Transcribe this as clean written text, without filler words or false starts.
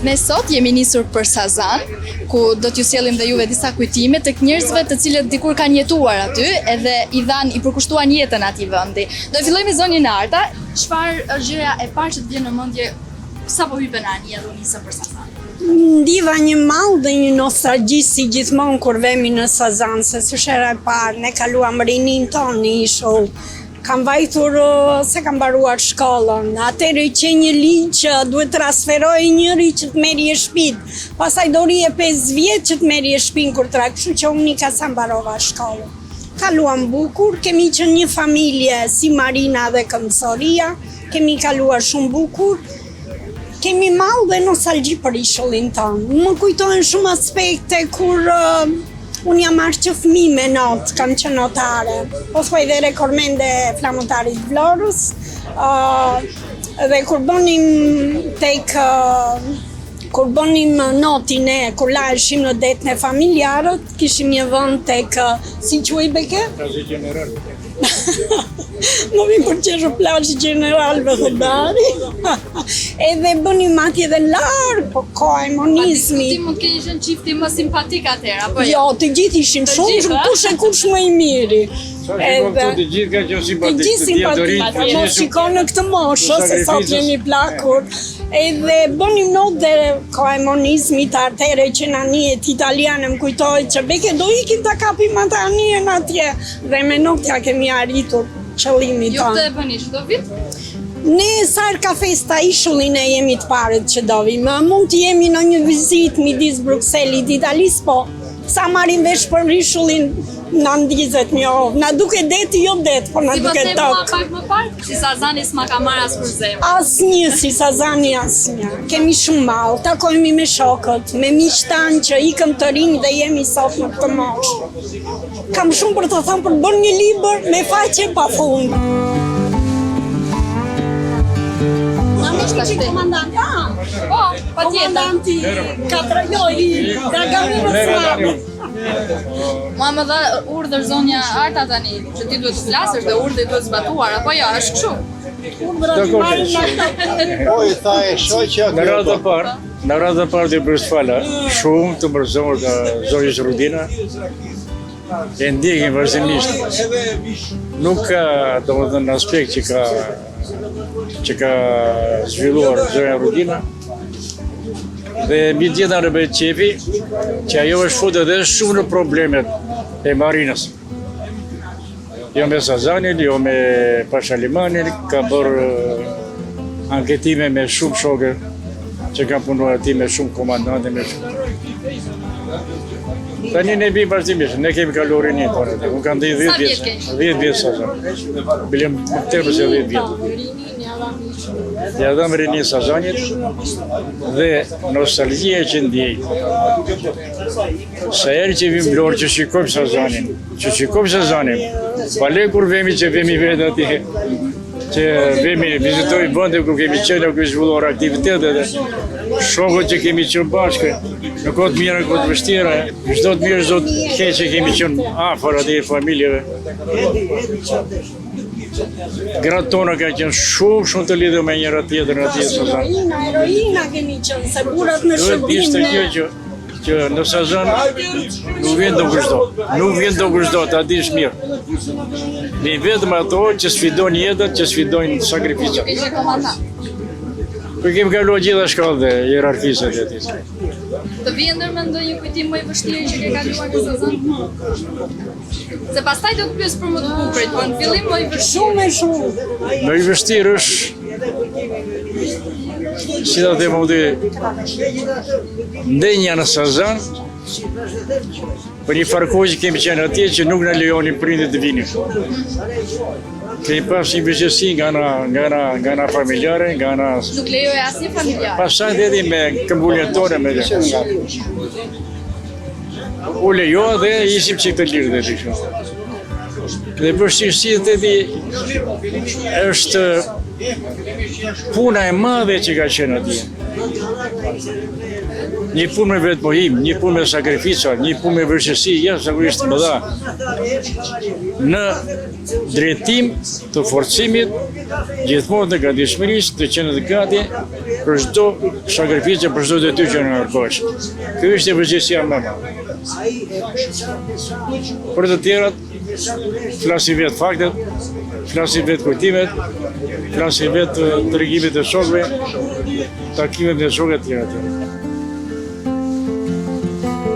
Ne sot jemi nisur për Sazan, ku do t'ju sjellim dhe juve disa kujtime tek njerëzve të cilët dikur kanë jetuar aty edhe i përkushtuan jetën atij vendi. Do të fillojmë me zonjën e Arta. Çfarë është gjëja e parë që të vjen në mendje sapo hypen ani edhe u nisën për Sazan? Ndiva një mall dhe një nostalgji si gjithmonë kur vemi në Sazan, se s'është hera e parë, ne kaluam rinin tonë në ishull. Kam vajtur se kam mbaruar shkollën, atëherë që një ligj që duhet transferoj njëri që të merrje shtëpinë, pastaj do rije 5 vjet që të merrje shtëpinë kur tra, kështu që unë ka sa mbarova shkollën. Kaluam bukur, kemi qenë një familje si Marina dhe Këmbësoria, kemi kaluar shumë bukur. Kemi mall dhe nostalgji për ishullin tonë. Më kujtojnë shumë aspekte kur unë jam marrë që fëmijë me not, kam qenë notare. Po thuaj dhe rekordmende flamëtarit Vlorës. Dhe kur bënim notin e kur laheshim në detën e familjarët, kishim një vend tek si quhej beke? Plazhi General. Më vjen për qeshë plazhi General Vëllëdari. Edhe bënim atje dhe larg, po kohë monizmi. Ti mund të kenë qenë çifti më simpatik atëherë, apo jo? Jo, të gjithë ishin shumë, kush më i miri. Edhe të gjithë kanë qenë simpatik. Të gjithë simpatik. Mos shikon në këtë moshë se sot jemi plakur. Edhe bënim not dhe kohë monizmit atëherë që na njihet italianë më kujtoi që beke do ikim ta kapim ata anien atje dhe me not ja kemi arritur qëllimin tonë. Ju të e bëni çdo vit? Ne sa herë ka festa ishullin e jemi të parët që dovim. Mund të jemi në një vizitë midis Brukselit, Italisë, po sa marrim vesh për ishullin na ndizet një ovë. Na duke deti, jo det, por na duke tokë. Si pak më parë, si Sazani s'ma ka marrë as për zemër. Asnjë si Sazani asnjë. Kemi shumë mall, takohemi me shokët, me miqtan që ikëm të rinj dhe jemi sot në këtë moshë. Kam shumë për të thënë për bën një libër me faqe pafund. Po, Komandanti Katrajoi, Dragamino Slavi. Mua më dha urdhër zonja Arta tani, që ti duhet të flasësh dhe urdhri duhet zbatuar, apo jo, është kështu? Po i tha e shoqja Në radhë të parë të bërës fala, shumë të mërzorë të zonjës Rudina, e ndjekin vazhdimisht. Nuk ka, domethënë, në aspekt që ka zhvilluar zonja Rudina, dhe mbi tjetër në bëjt qefi, që ajo është futur edhe shumë në problemet e Marinës. Jo me Sazanit, jo me Pashalimanin, ka bërë anketime me shumë shokë që ka punuar ati me shumë komandante, me shumë. Tani ne bim vazhdimisht, ne kemi kaluar rini tonë, unë kam 10 vjet Sazan. Bilem tepër se 10 vjet. Ja dham rini Sazanit dhe nostalgjia që ndjej. Sa herë që vim Vlorë që shikojmë Sazanin, pale kur vemi që vemi vetë atje, që vemi vizitojmë vende ku kemi qenë, ku zhvilluar aktivitetet, shokët që kemi qenë bashkë, në kohët mira, në kohët vështira, çdo të mirë, çdo të keq që kemi qenë afër atij familjeve. Gratë tona ka qenë shumë të lidhur me njëra tjetrën atje në Sazan. Heroina kemi qenë, se burrat në shërbim. Duhet ishte kjo që në Sazan nuk vjen do kushdo, ta dish mirë. Ne vetëm ato që sfidojnë jetën, që sfidojnë sakrificat. Po kemi kaluar gjitha shkallët dhe hierarkisat e atij. Të vjen ndër mendoj një kujtim më i vështirë që ke kaluar në Sazan? Se pastaj do të pyes për më të bukurit, po në fillim më i vështirë. Shumë. Më i vështirë është, si ta them unë, ndenja në Sazan, për një farkoj që kemi qenë atje që nuk në lejonin prindit të vinin. Kemi pas një vështirësi nga ana familjare, nga ana... Nuk lejoj asnjë familjar. Pastaj edhe me këmbuljen tonë me dhe. U lejoa dhe ishim që të lirë dhe të shumë. Dhe vështirësia është puna e madhe që ka qenë atje. Një punë me vetmohim, një punë me sakrifica, një punë me vështirësi, jashtëzakonisht të mëdha. Në drejtim të forcimit, gjithmonë të gatishmërisë, të qenë të gati për çdo sakrificë, për çdo detyrë që në kërkosh. Kjo është e përgjegjësia më e madhe. Për të tjerat, flasi vetë faktet, flasi vetë kujtimet, flasi vetë tregimet e shokëve, takimet e shokëve të tjera.